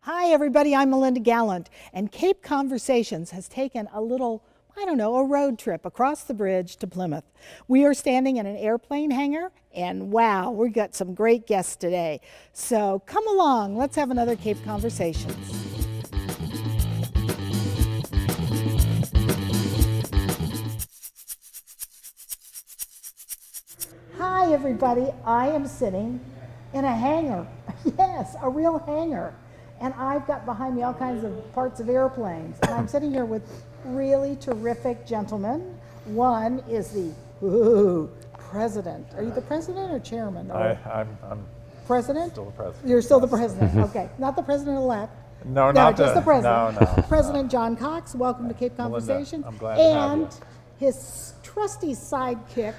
Hi everybody, I'm Melinda Gallant, and Cape Conversations has taken a little, a road trip across the bridge to Plymouth. We are standing in an airplane hangar, and wow, we got some great guests today. So come along, let's have another Cape Conversations. Hi everybody, I am sitting in a hangar. Yes, a real hangar. And I've got behind me all kinds of parts of airplanes. And I'm sitting here with really terrific gentlemen. One is the president. Are you the president or chairman? Or I'm president? still the president. You're still the president. Okay, not the president-elect. No, No, not just the president. No. President John Cox, welcome to Cape Melinda, Conversations. I'm glad to have you. And his trusty sidekick,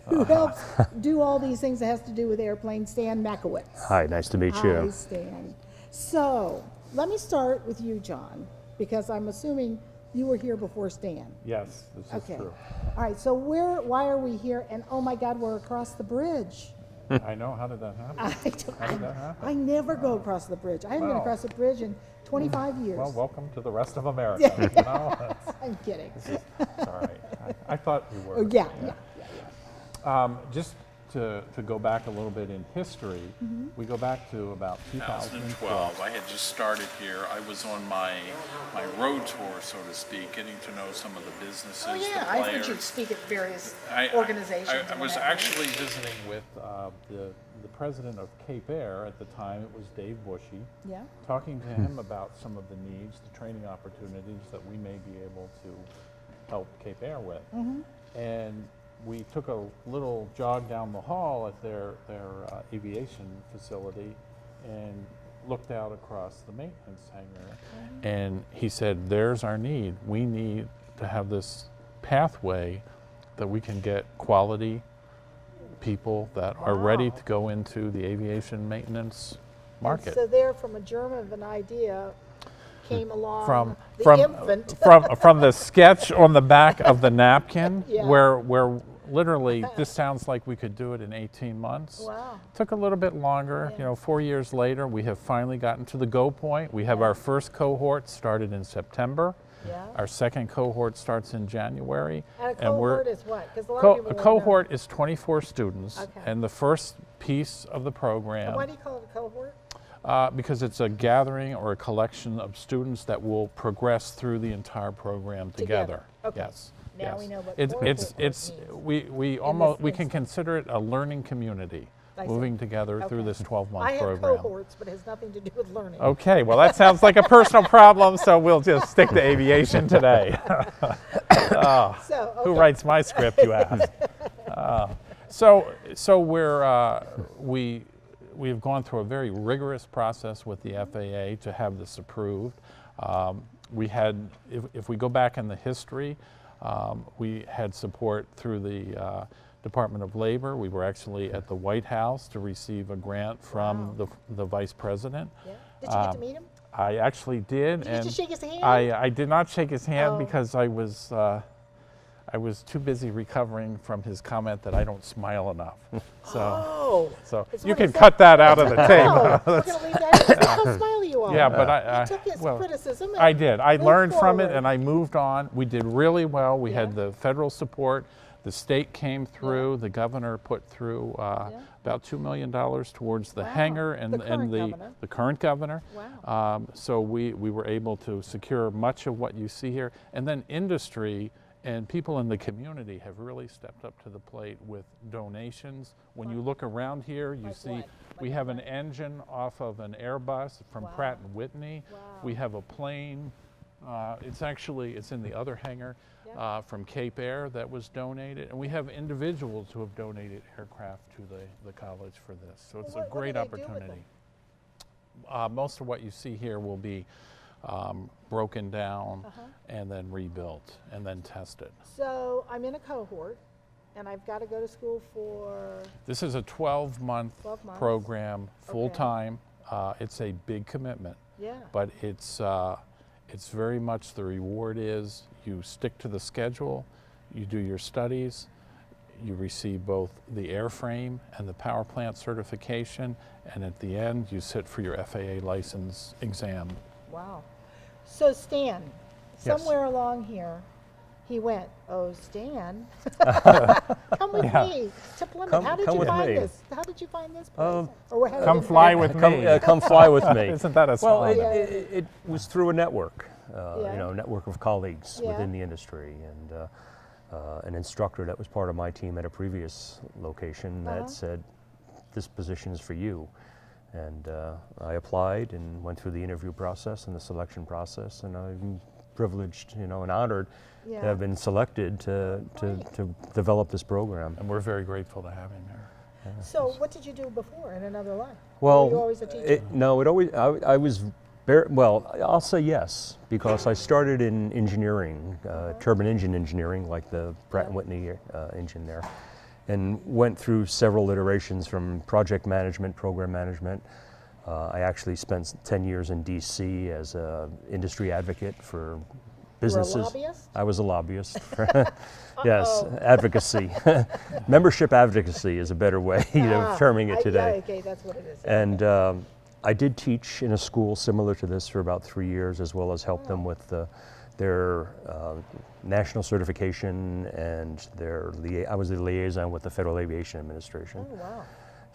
who helps do all these things that has to do with airplanes, Stan Makowitz. Hi, nice to meet Hi, you. Stan. So, let me start with you, John, because I'm assuming you were here before Stan. Yes, this is Okay. true. All right, so why are we here? And oh my God, we're across the bridge. I know. How did that happen? I, How did that happen? I never go across the bridge. I haven't been Well. across the bridge in 25 years. Well, welcome to the rest of America. You know, I'm kidding. it's all right. I thought you were. Oh, yeah. Just to go back a little bit in history, we go back to about 2012. 2012. I had just started here. I was on my road tour, so to speak, getting to know some of the businesses, Oh yeah, the I players. heard you speak at various I- organizations. I and was what have you. actually Visiting with the president of Cape Air at the time, it was Dave Bushy, Yeah. talking to him about some of the needs, the training opportunities that we may be able to help Cape Air with. And we took a little jog down the hall at their aviation facility and looked out across the maintenance hangar. And he said, there's our need. We need to have this pathway that we can get quality people that are ready Wow. to go into the aviation maintenance market. So there, from a germ of an idea, came along from the from infant. from the sketch on the back of the napkin, Yeah. where literally this sounds like we could do it in 18 months. Wow. Took a little bit longer. Yeah. You know, 4 years later, we have finally gotten to the go point. We have Yeah. our first cohort started in September. Yeah. Our second cohort starts in January. And a cohort is what? Because a lot of A people won't know. cohort is 24 students, Okay. and the first piece of the And program, why do you call it a cohort? because it's a gathering or a collection of students that will progress through the entire program together. Okay. Yes. Now yes. we know what it's cohort it's means we can consider it a learning community, I see. moving together through Okay. this 12-month I have program. cohorts, but it has nothing to do with learning. Okay, well that sounds like a personal problem, so we'll just stick to aviation today. So, Who okay. writes my script, you ask? So we've gone through a very rigorous process with the FAA to have this approved. We had, if we go back in the history, we had support through the Department of Labor. We were actually at the White House to receive a grant from the Vice President. Yeah. Did you get to meet him? I actually did. Did you and just shake his hand? I did not shake his hand Oh. because I was too busy recovering from his comment that I don't smile enough. So It's you what he can said. cut that out of the tape. No, we're going to leave that in. Look how smiley you are. Yeah, but I You took his criticism and I did. I moved learned from it forward. and I moved on. We did really well. We had Yeah. the federal support. The state came through. The governor put through about $2 million towards the Wow. hangar and The current the governor. the current governor. Wow. So we were able to secure much of what you see here. And then industry and people in the community have really stepped up to the plate with donations. When you look around here, you Like see what? we have an engine off of an Airbus from Wow. Pratt & Whitney. Wow. We have a plane. It's in the other hangar Yeah. from Cape Air that was donated. And we have individuals who have donated aircraft to the college for this. So it's Well, a great what do they do with opportunity. Most of what you see here will be broken down and then rebuilt and then tested. So I'm in a cohort, and I've got to go to school for This is a 12-month 12 months. program, full-time. It's a big commitment, yeah. but it's very much the reward is you stick to the schedule, you do your studies, you receive both the airframe and the power plant certification, and at the end, you sit for your FAA license exam. Wow. So Stan, Yes. somewhere along here, he went, oh, Stan, come with Yeah. me to Plymouth. Come- How did come you with find me. this? How did you find this place? Or how did Come it fly happen? with me. Come fly with me. Isn't that a Well, song? it was through a network, Yeah. network of colleagues Yeah. within the industry, and an instructor that was part of my team at a previous location that said, "This position is for you." And I applied and went through the interview process and the selection process, and I'm privileged, and honored Yeah. to have been selected to develop this program. And we're very grateful to have him here. So what did you do before in another life? Well, Were you always a teacher? I was well, I'll say yes, because I started in engineering, turbine engine engineering, like the Pratt & Whitney engine there, and went through several iterations from project management, program management. I actually spent 10 years in DC as an industry advocate for businesses. lobbyist? I was a lobbyist. Yes, advocacy. Membership advocacy is a better way of terming it today. Yeah, okay, that's what it is. And I did teach in a school similar to this for about 3 years, as well as help them with their national certification and I was the liaison with the Federal Aviation Administration. Oh, wow.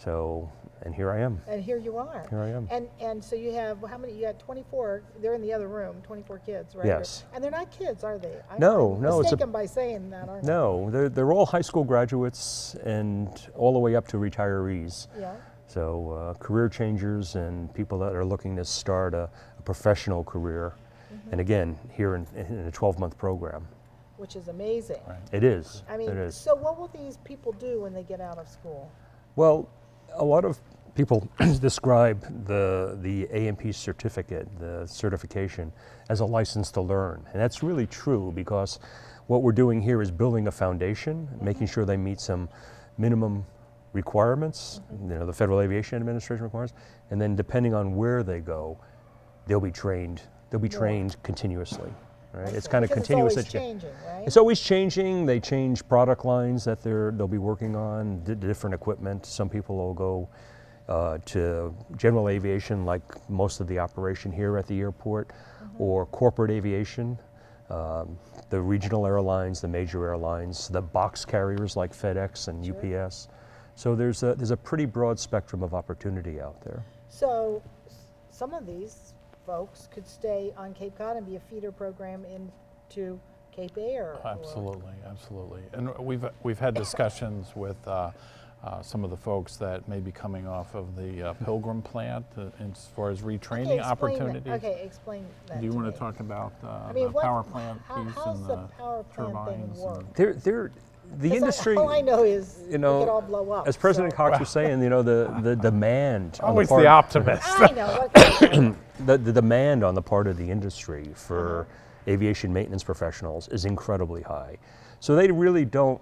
So, and here I am. And here you are. Here I am. And so you have, how many, you had 24, they're in the other room, 24 kids, right? Yes. And they're not kids, are they? No, I'm no, it's a- mistaken by saying that, aren't I? No, they're all high school graduates and all the way up to retirees. Yeah, So career changers and people that are looking to start a professional career. And again, here in a 12-month program. which is amazing. Right. It is. I mean, it is. so what will these people do when they get out of school? Well, a lot of people describe the A&P certificate, the certification, as a license to learn. And that's really true, because what we're doing here is building a foundation, making sure they meet some minimum requirements, the Federal Aviation Administration requires, and then depending on where they go, they'll be trained continuously. Right? It's kind of Because continuous It's always education. changing, right? It's always changing. They change product lines that they'll be working on, different equipment. Some people will go to general aviation, like most of the operation here at the airport, or corporate aviation, the regional airlines, the major airlines, the box carriers like FedEx and UPS. So there's a pretty broad spectrum of opportunity out there. So some of these folks could stay on Cape Cod and be a feeder program into Cape Air. or- Absolutely, absolutely. And we've had discussions with some of the folks that may be coming off of the Pilgrim plant as far as Okay, retraining explain that. opportunities. Okay, explain that. Do you want me. to talk about I mean, the what- power plant how- piece how's and the the power plant thing turbines? work? The 'Cause industry, all I know is you it know, could all blow up. as President so- Cox was saying, the demand on Always the part, the optimist. I know. What, the demand on the part of the industry for aviation maintenance professionals is incredibly high. So they really don't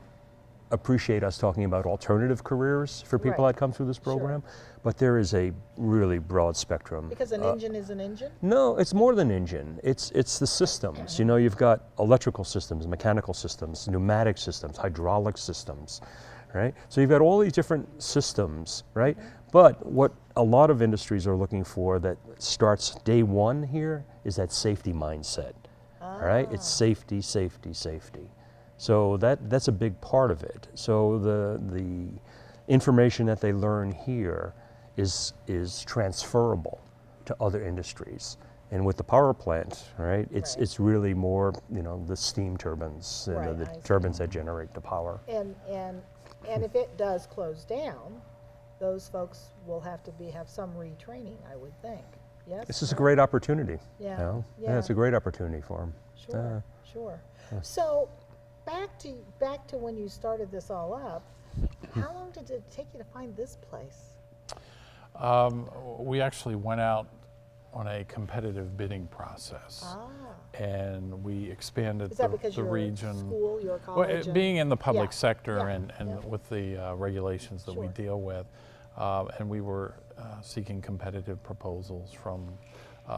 appreciate us talking about alternative careers for people Right. that come through this Sure. program, but there is a really broad spectrum. because an engine is an engine? No, it's more than engine. It's the systems. You've got electrical systems, mechanical systems, pneumatic systems, hydraulic systems, right? So you've got all these different systems, right? But what a lot of industries are looking for that starts day one here is that safety mindset. All right? It's safety, safety, safety. So that's a big part of it. So the information that they learn here is transferable to other industries. And with the power plant, right, it's really more, the steam turbines, Right, the I see. turbines that generate the power. And if it does close down, those folks will have to have some retraining, I would think. Yes? This is a great opportunity. Yeah, Yeah, it's a great opportunity for them. Sure, sure. So back to when you started this all up, how long did it take you to find this place? We actually went out on a competitive bidding process. And we expanded Is that because the you're region. a school, you're a Well, college? being in the public Yeah, sector yeah, and yeah. with the regulations that we Sure. deal with, and we were seeking competitive proposals from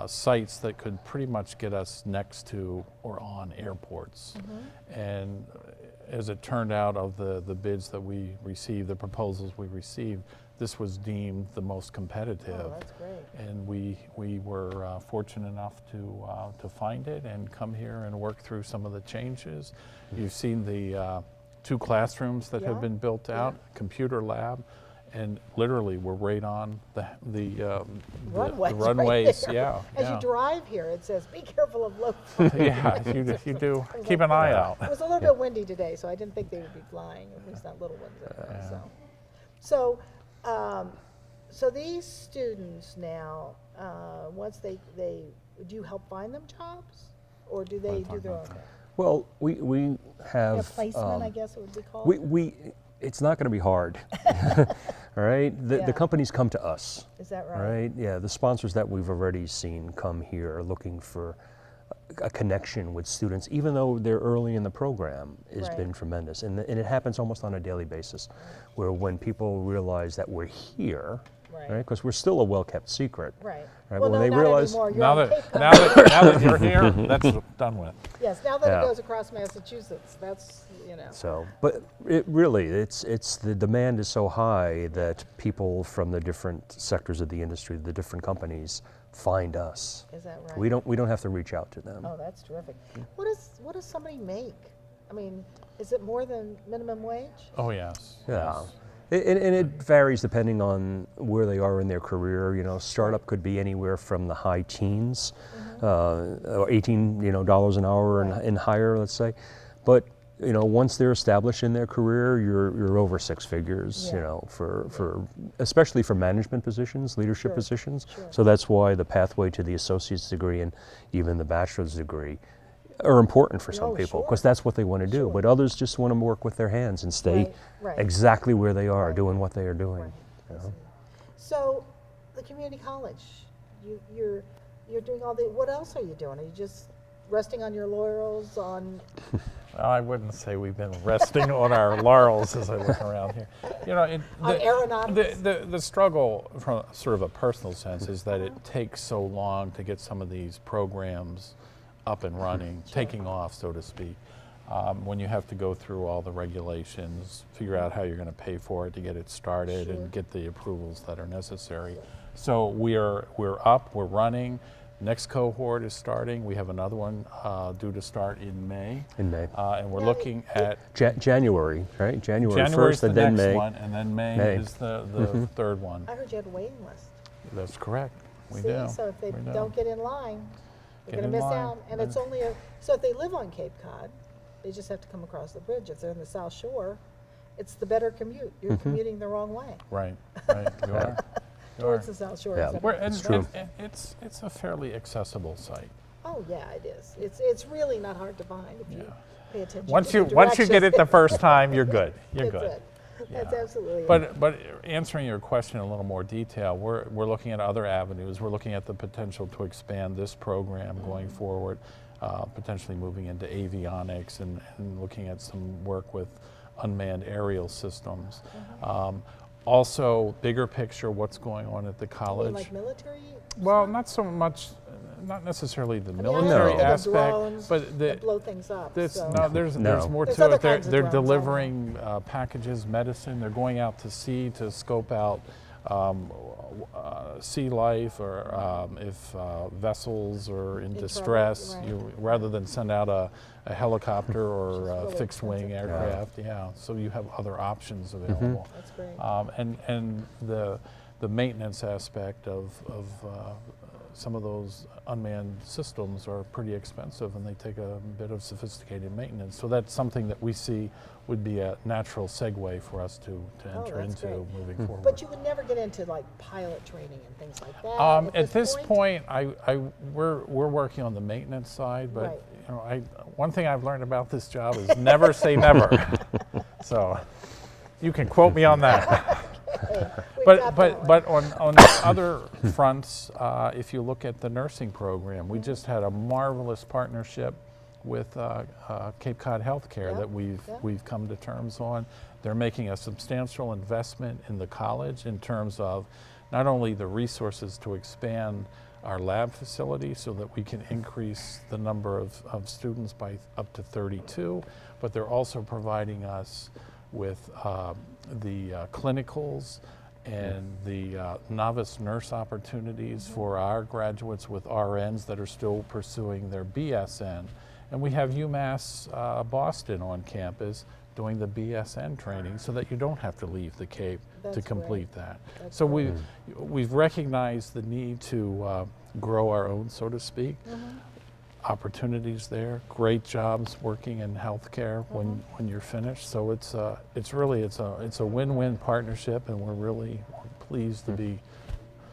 sites that could pretty much get us next to or on airports. Mm-hmm. And as it turned out, of the bids that we received, the proposals we received, this was deemed the most competitive. Oh, that's great. And we were fortunate enough to find it and come here and work through some of the changes. You've seen the 2 classrooms that Yeah, have been built out, computer lab, and literally we're right on the Runways, runways. right there. Yeah, As yeah. you drive here, it says, "Be careful of low." Yeah, you do keep an eye out. It was a little bit windy today, so I didn't think they would be flying, at least not little ones. Anyway, so these students now, once they do you help find them jobs, or do they do their own thing? Well, we have Yeah, placement, I guess it would be called. we it's not going to be hard. All right, Yeah. the companies come to us. Is that All right? right, yeah, the sponsors that we've already seen come here looking for a connection with students, even though they're early in the program, has Right. been tremendous. And it happens almost on a daily basis, where when people realize that we're here, Right. right, because we're still a well-kept secret. Right. Right, Well, when no, they not realize- anymore. You're Now on that Cape Cod. now that you're here, that's done with. Yes, now that Yeah. it goes across Massachusetts, that's, So, but it really, it's the demand is so high that people from the different sectors of the industry, the different companies, find us. Is that right? We don't have to reach out to them. Oh, that's terrific. What does somebody make? I mean, is it more than minimum wage? Oh yes. Yeah. yes. And it varies depending on where they are in their career. You know, startup could be anywhere from the high teens, or $18 dollars an hour Right. and higher, let's say. But once they're established in their career, you're over 6 figures. Yeah. For especially for management positions, leadership Sure, positions. sure. So that's why the pathway to the associate's degree and even the bachelor's degree are important for some Oh, people, sure. because that's what they want to do. Sure. But others just want to work with their hands and stay Right, right. exactly where they are, Right. doing what they are doing. Right. you I know. see. So, the community college, you're doing all the. What else are you doing? Are you just resting on your laurels? On I wouldn't say we've been resting on our laurels as I look around here. On aeronautics? The struggle from sort of a personal sense is that it takes so long to get some of these programs up and running, taking off, so to speak. When you have to go through all the regulations, figure out how you're going to pay for it to get it started, Sure. and get the approvals that are necessary. So we're up, we're running. Next cohort is starting. We have another one due to start in May. In May. And we're Now, looking at January, right? January January 1st, the and then next May. one, and then May May. is the third one. I heard you had a waiting list. That's correct. We See, do. so if they We do. don't get in line, they're Get going to in miss line. out. And it's only so if they live on Cape Cod, they just have to come across the bridge. If they're in the South Shore, it's the better commute. You're commuting the wrong way Right, right. You are. You are. towards the South Shore. Yeah. instead of- We're- It's true. and it's a fairly accessible site. Oh yeah, it is. It's really not hard to find if you Yeah. pay attention. Once to you the once you get it the directions. first time, you're good. You're That's good. it. That's Yeah. absolutely it. But answering your question in a little more detail, we're looking at other avenues. We're looking at the potential to expand this program going forward, potentially moving into avionics and looking at some work with unmanned aerial systems. Also, bigger picture, what's going on at the You mean college. like military? Well, not so much, not necessarily the I mean, I military know the aspect, drones but that blow things up. there's so. there's No. more There's to other it. They're, kinds of they're drones, I know. delivering packages, medicine. They're going out to sea to scope out sea life, or if vessels are in In distress. trouble, You rather than send out a helicopter or Which is a really fixed wing expensive. aircraft. Yeah, so you have other options available. That's great. And the maintenance aspect of some of those unmanned systems are pretty expensive, and they take a bit of sophisticated maintenance. So that's something that we see would be a natural segue for us to enter that's into great. moving forward. But you would never get into like pilot training and things like that. At this point, we're working on the maintenance side, but Right. one thing I've learned about this job is never say never. So you can quote me on that. Hey, we've got that one. But on other fronts, if you look at the nursing program, we just had a marvelous partnership with Cape Cod Healthcare Yeah, that yeah. we've come to terms on. They're making a substantial investment in the college in terms of not only the resources to expand our lab facility so that we can increase the number of students by up to 32, but they're also providing us with the clinicals and the novice nurse opportunities for our graduates with RNs that are still pursuing their BSN. And we have UMass Boston on campus doing the BSN training so that you don't have to leave the Cape to complete that. So we've recognized the need to grow our own, so to speak. Opportunities there, great jobs working in healthcare when you're finished. So it's really a win-win partnership, and we're really pleased to be.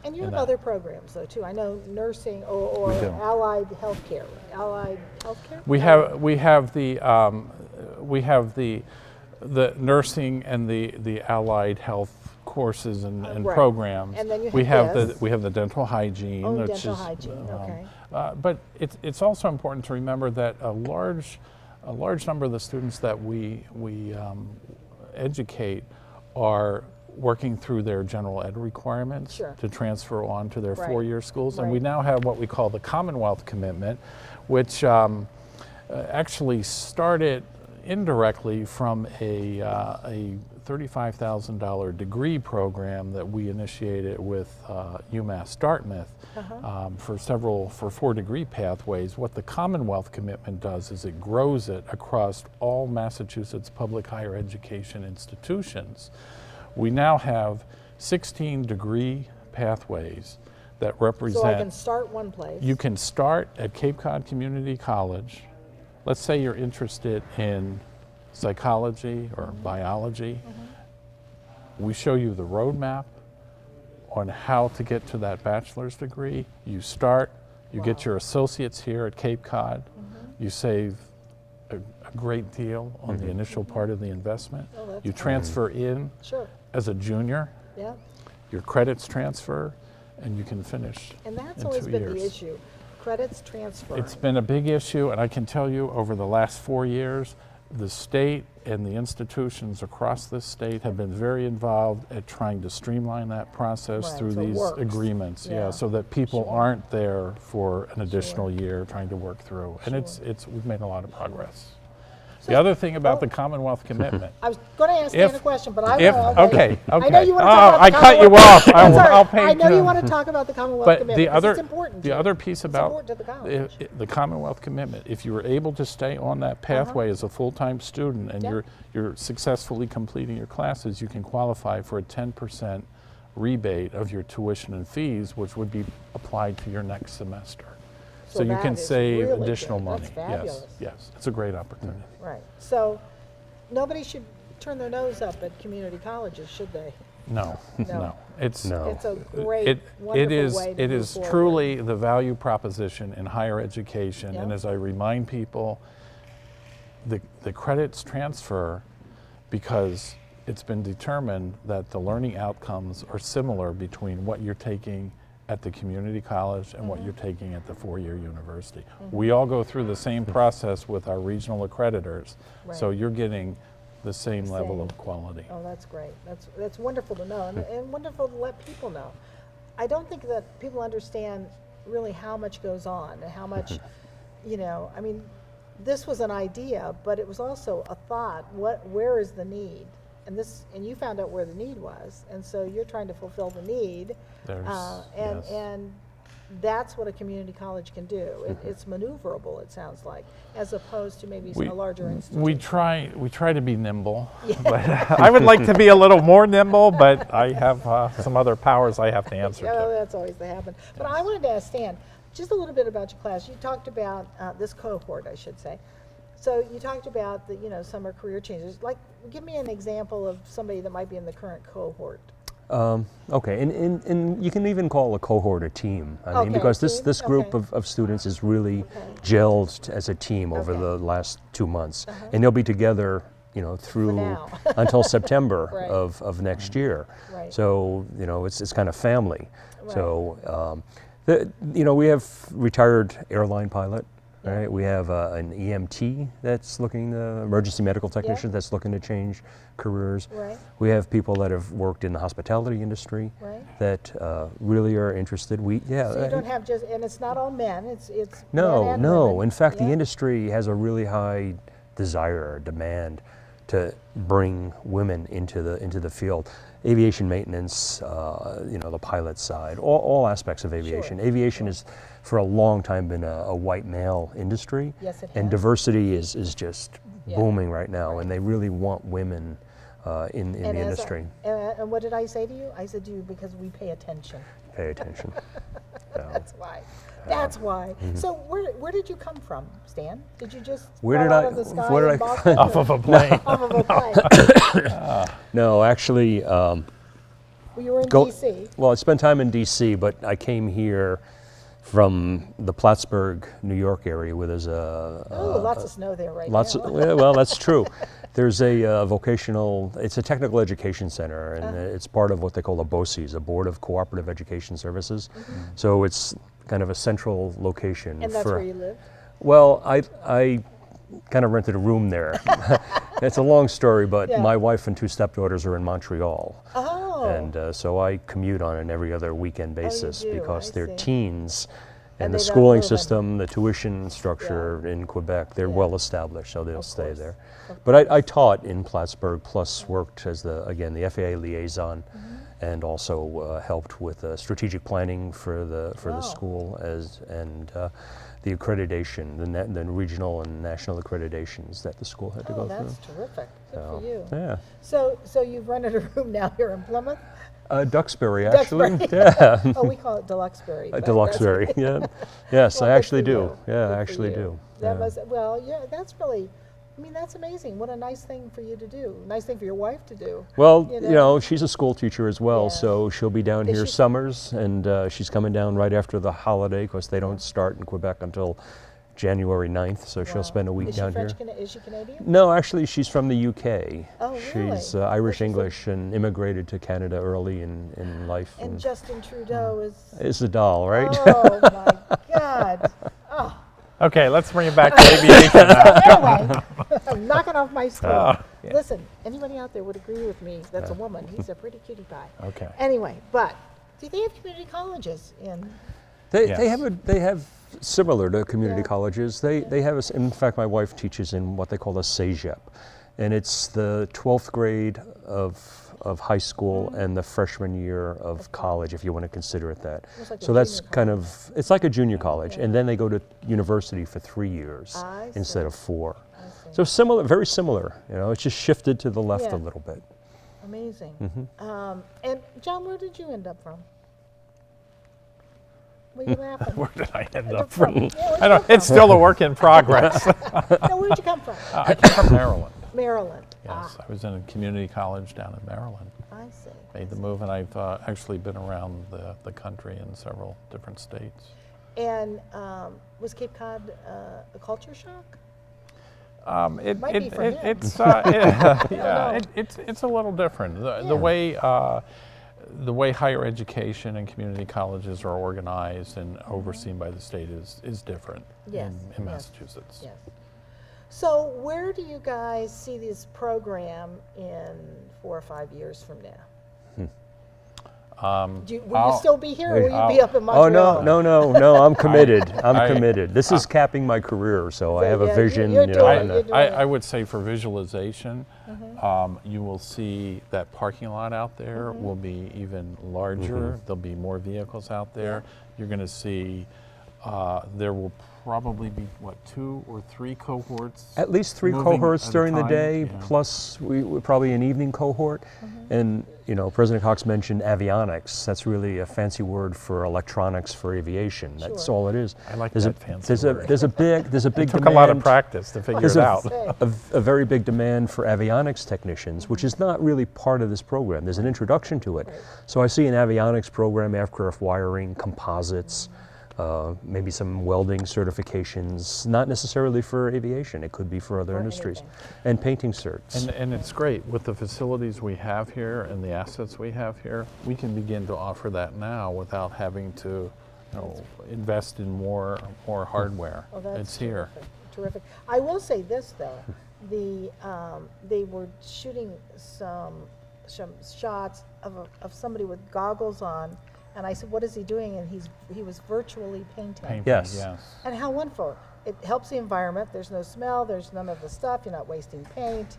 And you in have that. other programs though too. I know nursing or We do. allied healthcare. Allied healthcare. We have the nursing and the allied health courses and Right. programs. And then you we have have this. we have the dental hygiene, Oh, which dental is hygiene, okay. But it's also important to remember that a large number of the students that we educate are working through their general ed requirements Sure. to transfer on to their Right. four-year schools. And we Right. now have what we call the Commonwealth Commitment, which actually started indirectly from a $35,000 degree program that we initiated with UMass Dartmouth for 4 degree pathways. What the Commonwealth Commitment does is it grows it across all Massachusetts public higher education institutions. We now have 16 degree pathways that represent. So I can start one place. You can start at Cape Cod Community College. Let's say you're interested in psychology or biology. We show you the roadmap on how to get to that bachelor's degree. You start, you get your associates here at Cape Cod. You save a great deal on the initial part of the investment. Oh, that's You great. transfer in Sure. as a junior, Yeah. your credits transfer, and you can finish And that's in always 2 been years. the issue. Credits transfer. It's been a big issue, and I can tell you over the last 4 years, the state and the institutions across this state have been very involved at trying to streamline that process Right, through so it these works. agreements. Yeah. So that people Sure. aren't there for an additional year trying to work through. And we've made a lot of progress. The other thing about the Commonwealth Commitment. I was going to ask Dan a question, but I will. Okay. I know you want to Oh, talk about I the cut you Commonwealth- off. That's all right. I'll pay I know you attention. want to talk about the Commonwealth But Commitment. the 'cause other, it's important the to other you. piece It's about important to the college. the Commonwealth Commitment, if you were able to stay on that pathway as a full-time student and Yep. you're successfully completing your classes, you can qualify for a 10% rebate of your tuition and fees, which would be applied to your next semester. So you that can is save really additional good. money. That's fabulous. Yes, it's a great opportunity. Right. So nobody should turn their nose up at community colleges, should they? No, No. no. It's No. It's a great, It wonderful way to it move is forward. truly the value proposition in higher education. And Yeah. as I remind people, the credits transfer because it's been determined that the learning outcomes are similar between what you're taking at the community college and what you're taking at the four-year university. We all go through the same process with our regional accreditors, so Right. you're getting the same level Same. of quality. Oh, that's great. That's wonderful to know, and wonderful to let people know. I don't think that people understand really how much goes on and how much, I mean, this was an idea, but it was also a thought. Where is the need? And you found out where the need was, and so you're trying to fulfill the need. Yes. And that's what a community college can do. It's maneuverable, it sounds like, as opposed to maybe a larger institution. We try to be nimble. But I would like to be a little more nimble, but I have some other powers I have to answer Yeah, to. that's always the happen. But I wanted to ask Stan, just a little bit about your class. You talked about this cohort, I should say. So you talked about the summer career changes. Like, give me an example of somebody that might be in the current cohort. Okay, and you can even call a cohort a team. I mean, Okay, because team, this group okay. of students is really Okay. gelled as a team over Okay. the last 2 months, and they'll be together, through now. until September Right. of next year. Right. So it's kind of family. So we have retired airline pilot. right? We have an EMT that's looking, emergency medical technician that's looking to change careers. Right. We have people that have worked in the hospitality industry Right. that really are interested. So you don't have just, and it's not all men, it's men no, and no. women. In fact, the Yeah. industry has a really high desire, demand to bring women into the field. Aviation maintenance, the pilot side, all aspects of aviation. Sure. Aviation is, for a long time, been a white male industry. Yes, it And has. diversity is just Yeah. booming right now, Right. and they really want women in the And as industry. and what did I say to you? I said to you, because we pay attention. Pay attention. So, That's why. That's why. So where did you come from, Stan? Did you just Where fall did out I- of the sky where did in I- Boston? Off of a plane. Off of a plane. no, actually, Well, you were in Go- D.C. well, I spent time in D.C., but I came here from the Plattsburgh, New York area, where there's Oh, lots of snow there right lots now. of, well, that's true. There's a vocational, it's a technical education center, and it's part of what they call a BOCES, a Board of Cooperative Education Services. So it's kind of a central location. And that's for, where you live? Well, I kind of rented a room there. It's a long story, but Yeah. my wife and two stepdaughters are in Montreal. Oh. And so I commute on an every other weekend basis do, because I they're see. teens. And And the they don't schooling move in. system, the tuition structure in Quebec, they're Yeah. well established, so they'll Of stay course. there. Of But I taught in Plattsburgh, plus worked as the FAA liaison, Mm-hmm. and also helped with strategic planning for the Wow. school and the accreditation, the regional and national accreditations that the school had to Oh, go that's through. terrific. Good So, for you. yeah. So you've rented a room now here in Plymouth? Duxbury, actually. Duxbury. Yeah. Oh, we call it Deluxebury. but Deluxebury, yeah. Yes, Well, I good actually for do. you. Yeah, Good I for actually you. do. That Yeah. must, well, yeah, that's really, I mean, that's amazing. What a nice thing for you to do. Nice thing for your wife to do. Well, you know? she's a school teacher as well, Yeah. so she'll be down Is here she- summers, and she's coming down right after the holiday because they don't start in Quebec until January 9th, so Wow. she'll spend a week Is she down here. Is she Canadian? No, actually, she's from the UK. Oh, really? She's Where's Irish she from? English and immigrated to Canada early in life. And Justin Trudeau It's a doll, right? Oh, my God. Oh. Okay, let's bring it back to aviation now. Anyway, I'm knocking off my stool. Oh, yeah. Listen, anybody out there would agree with me. That's a woman. He's a pretty cutie pie. Okay. Anyway, but do they have community colleges in? They Yes. they have similar to community Yeah. colleges. They have in fact, my wife teaches in what they call a CEGEP, and it's the 12th grade of high school and the freshman year of college, if you want to consider it that. Almost like a So that's junior kind of, it's like a junior college, and then they go to university for 3 years I instead see. of 4. I see. So similar, very similar. It's just shifted to the left Yeah. a little bit. Amazing. Mm-hmm. And John, where did you end up from? What are you laughing? Where did I end Where'd up you from? Yeah, where'd I you don't, come it's still a work in progress. from? No, where'd you come from? I came from Maryland. Maryland. Yes, I was in a community college down in Maryland. I see. Made the move, and I've actually been around the country in several different states. And was Cape Cod a culture shock? Might be for him. It's it's a little different. Yeah. The way higher education and community colleges are organized and overseen by the state is different Yes, in yes, Massachusetts. Yes. So where do you guys see this program in 4 or 5 years from now? Will you I'll- still be here, or will you be up in Oh, Montreal? no, I'm committed. I'm I- committed. This is capping my career, so I So, have yeah, a vision. you're you doing know, it, and you're doing I would say for visualization, you will see that parking lot out there will be even larger. There'll be more vehicles out there. You're going to see there will probably be, 2 or 3 cohorts? At least 3 moving cohorts at a during the time? day, Yeah. plus we probably an evening cohort. And President Cox mentioned avionics. That's really a fancy word for electronics for aviation. That's Sure. all it is. I like There's that a, fancy there's word. a there's a big Took demand. a lot of practice to figure There's it a, out. a very big demand for avionics technicians, which is not really part of this program. There's an introduction to it. So I see an avionics program, aircraft wiring, composites, maybe some welding certifications, not necessarily for aviation. It could be for other For industries. anything. And painting certs. And it's great, with the facilities we have here and the assets we have here, we can begin to offer that now without having to invest in more hardware. Oh, that's It's here. terrific. Terrific. I will say this though, they were shooting some shots of somebody with goggles on, and I said, "What is he doing?" And he was virtually painting. Painting, Yes. And how wonderful! It helps the environment. There's no smell. There's none of the stuff. You're not wasting paint.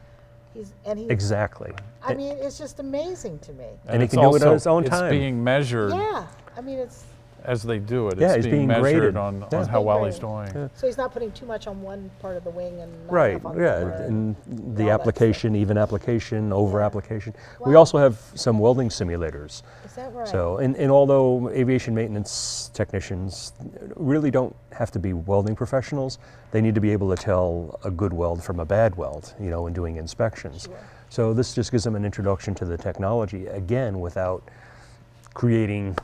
He's Exactly. I mean, it's just amazing to me. And he it's can do it on also- his own time. It's being measured Yeah. I mean, it's as they do it. Yeah, It's it's being being measured graded. on Yeah. how well he's Being doing. so he's not putting too much on one part of the wing and not Right, enough on the yeah, other. and the all that application, even application, over application. We Wow. also have some welding simulators. Is that right? So, and although aviation maintenance technicians really don't have to be welding professionals, they need to be able to tell a good weld from a bad weld, you know, in doing inspections. Sure. So this just gives them an introduction to the technology, again, without creating,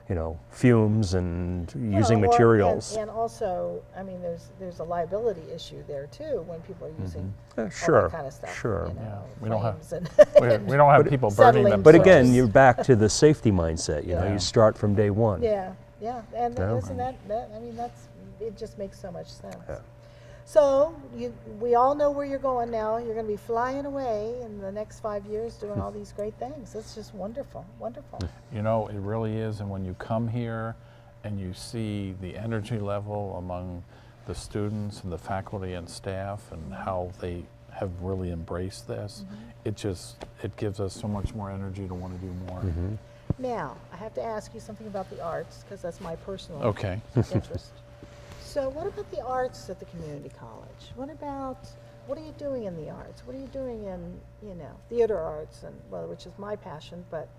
you know, fumes and using Well, materials. And also, I mean, there's a liability issue there too when people are using all Sure, that kind of stuff. sure. You know, Yeah, we don't have- flames We don't have people burning Settling themselves. But again, Source. you're back to the safety mindset, you know, Yeah. you start from day one. Yeah, yeah, and Yeah. isn't that I mean, it just makes so much sense. Yeah. So we all know where you're going now. You're going to be flying away in the next 5 years doing all these great things. It's just wonderful, wonderful. You know, it really is. And when you come here and you see the energy level among the students and the faculty and staff and how they have really embraced this, it gives us so much more energy to want to do more. Now, I have to ask you something about the arts because that's my personal Okay. interest. So what about the arts at the community college? What are you doing in the arts? What are you doing in, you know, theater arts and, well, which is my passion, but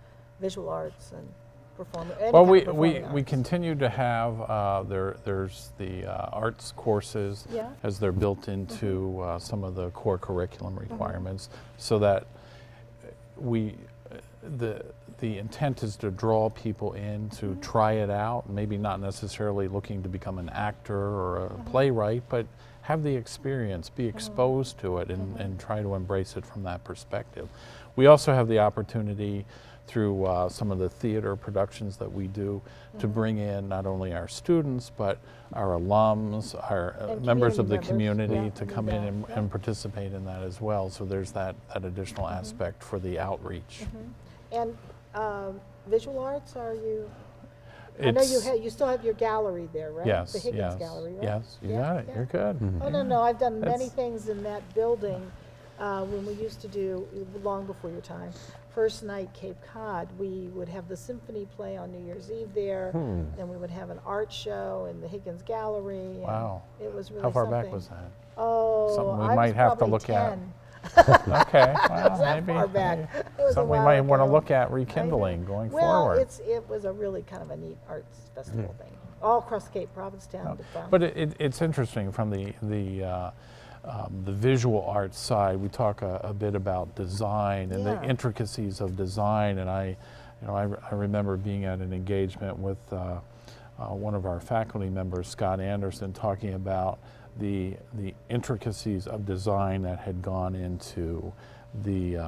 visual arts and performing, any Well, kind we, of we, performing we arts? continue to have, there's the arts courses Yeah. as they're built into some of the core curriculum requirements, so that the intent is to draw people in to try it out, maybe not necessarily looking to become an actor or a playwright, but have the experience, be exposed to it, and try to embrace it from that perspective. We also have the opportunity through some of the theater productions that we do to bring in not only our students, but our alums, our And members of the community community members, to yeah, come do in that, and participate in that as well. So there's that additional aspect for the outreach. And visual arts, are you? I know you still have your gallery there, right? Yes, The Higgins yes, Gallery, right? yes, you Yeah, got it, yeah. you're good. Oh, no, I've done many That's- things in that building when we used to do, long before your time, First Night Cape Cod. We would have the symphony play on New Year's Eve there, and we would have an art show in the Higgins Gallery. and Wow. It was really How far something. back was that? Oh, Something we I might was have to probably look at. 10. Okay, well, that maybe. far back. maybe It was a Something we while might want to ago. look at I know. rekindling going Well, forward. it was a really kind of a neat arts festival thing, all across Cape Provincetown. But it's interesting from the visual arts side. We talk a bit about design and the Yeah. intricacies of design, and I remember being at an engagement with one of our faculty members, Scott Anderson, talking about the intricacies of design that had gone into the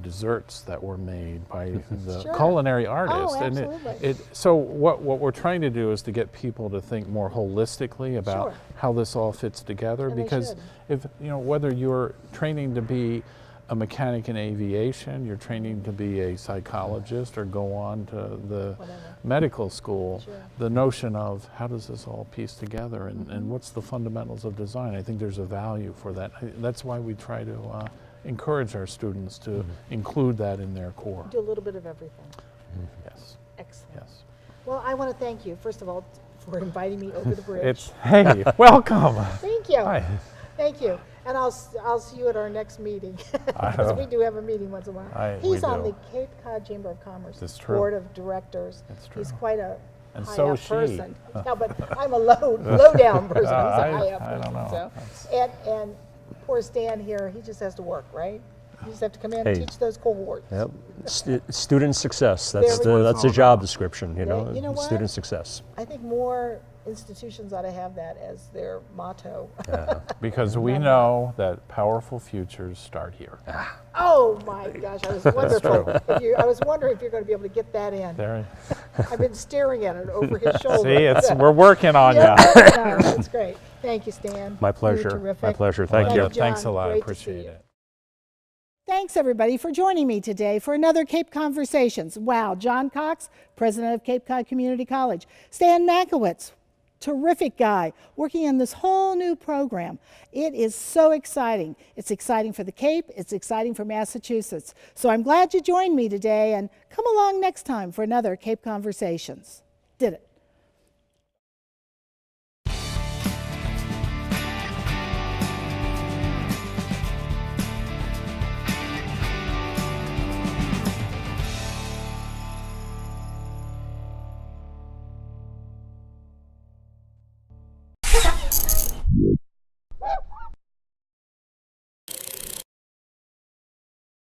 desserts that were made by the Sure. culinary artists. Oh, And absolutely. so what we're trying to do is to get people to think more holistically about Sure. how this all fits together, And they because should. if whether you're training to be a mechanic in aviation, you're training to be a psychologist, or go on to the Whatever. medical school, Sure. the notion of how does this all piece together, and what's the fundamentals of design, I think there's a value for that. That's why we try to encourage our students to include that in their core. Do a little bit of everything. Yes, Excellent. yes. Well, I want to thank you, first of all, for inviting me over the bridge. Hey, welcome. Thank you. Hi. Thank you. And I'll see you at our next meeting. I Because know. we do have a meeting once in a while. We He's on do. the Cape Cod Chamber of Commerce That's true. Board of Directors. That's He's true. quite a And high so up is she. person. No, but I'm a low down person. He's a high up I person. don't know. So. And poor Stan here, he just has to work, right? You just have to come in and Hey. teach those cohorts. Yep. Student success. That's There we go. that's a job description. You know, you know what? student success. I think more institutions ought to have that as their motto. Because we know that powerful futures start here. Oh my gosh, I was wondering if you're going to be able to get that in. There. I've been staring at it over his shoulder. See, we're working on Yeah, you. no, that's great. Thank you, Stan. My You were pleasure. My terrific. pleasure. Thank you. John. Thanks a lot. Great to see Appreciate you. it. Thanks, everybody, for joining me today for another Cape Conversations. Wow, John Cox, president of Cape Cod Community College. Stan Makowitz, terrific guy, working in this whole new program. It is so exciting. It's exciting for the Cape. It's exciting for Massachusetts. So I'm glad you joined me today, and come along next time for another Cape Conversations. Did it.